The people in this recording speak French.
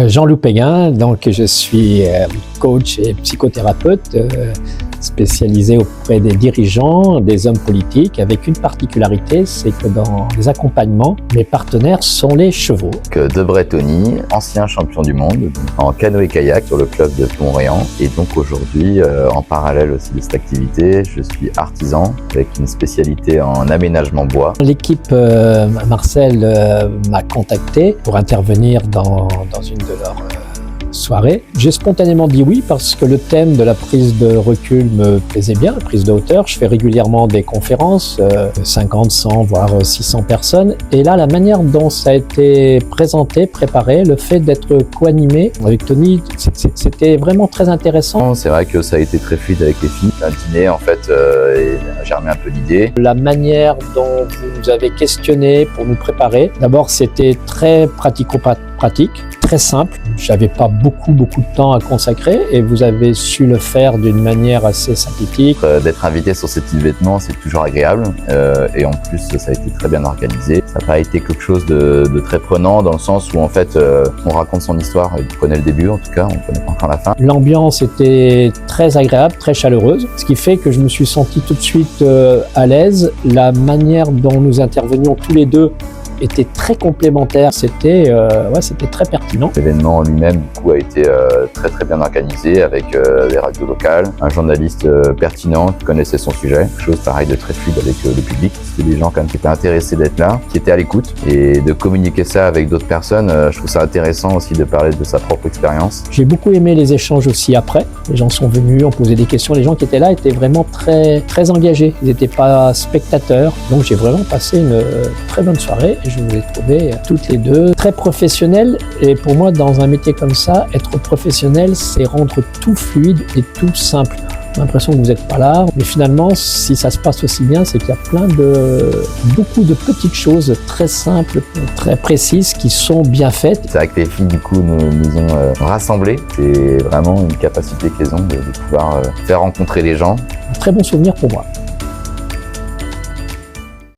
Jean-Loup Péguin, donc je suis coach et psychothérapeute spécialisé auprès des dirigeants, des hommes politiques, avec une particularité, c'est que dans les accompagnements, mes partenaires sont les chevaux. Debray Tony, ancien champion du monde en canoë-kayak sur le club de Pont-Réan. Et donc aujourd'hui, en parallèle aussi de cette activité, je suis artisan avec une spécialité en aménagement bois. L'équipe Marcel m'a contacté pour intervenir dans une de leurs soirée. J'ai spontanément dit oui parce que le thème de la prise de recul me plaisait bien, la prise de hauteur. Je fais régulièrement des conférences, 50, 100, voire 600 personnes. Et là, la manière dont ça a été présenté, préparé, le fait d'être co-animé avec Tony, c'était vraiment très intéressant. C'est vrai que ça a été très fluide avec les filles. Un dîner, en fait, j'ai remis un peu l'idée. La manière dont vous nous avez questionné pour nous préparer, d'abord, c'était très pratico-pratique. Très simple, j'avais pas beaucoup de temps à consacrer et vous avez su le faire d'une manière assez synthétique. D'être invité sur ces petits vêtements, c'est toujours agréable et en plus ça a été très bien organisé. Ça n'a pas été quelque chose de très prenant dans le sens où en fait on raconte son histoire et vous connaissez le début en tout cas, on ne connaît pas encore la fin. L'ambiance était très agréable, très chaleureuse, ce qui fait que je me suis senti tout de suite à l'aise. La manière dont nous intervenions tous les deux était très complémentaire, c'était très pertinent. L'événement en lui-même du coup a été très bien organisé avec des radios locales, un journaliste pertinent qui connaissait son sujet, quelque chose pareil de très fluide avec le public. C'était des gens quand même qui étaient intéressés d'être là, qui étaient à l'écoute et de communiquer ça avec d'autres personnes. Je trouve ça intéressant aussi de parler de sa propre expérience. J'ai beaucoup aimé les échanges aussi après. Les gens sont venus, ont posé des questions. Les gens qui étaient là étaient vraiment très engagés. Ils n'étaient pas spectateurs. Donc j'ai vraiment passé une très bonne soirée. Je vous ai trouvées toutes les deux très professionnelles. Et pour moi, dans un métier comme ça, être professionnel, c'est rendre tout fluide et tout simple. J'ai l'impression que vous n'êtes pas là, mais finalement, si ça se passe aussi bien, c'est qu'il y a beaucoup de petites choses très simples, très précises, qui sont bien faites. C'est vrai que les filles, du coup, nous ont rassemblés. C'est vraiment une capacité qu'elles ont de pouvoir faire rencontrer les gens. Un très bon souvenir pour moi.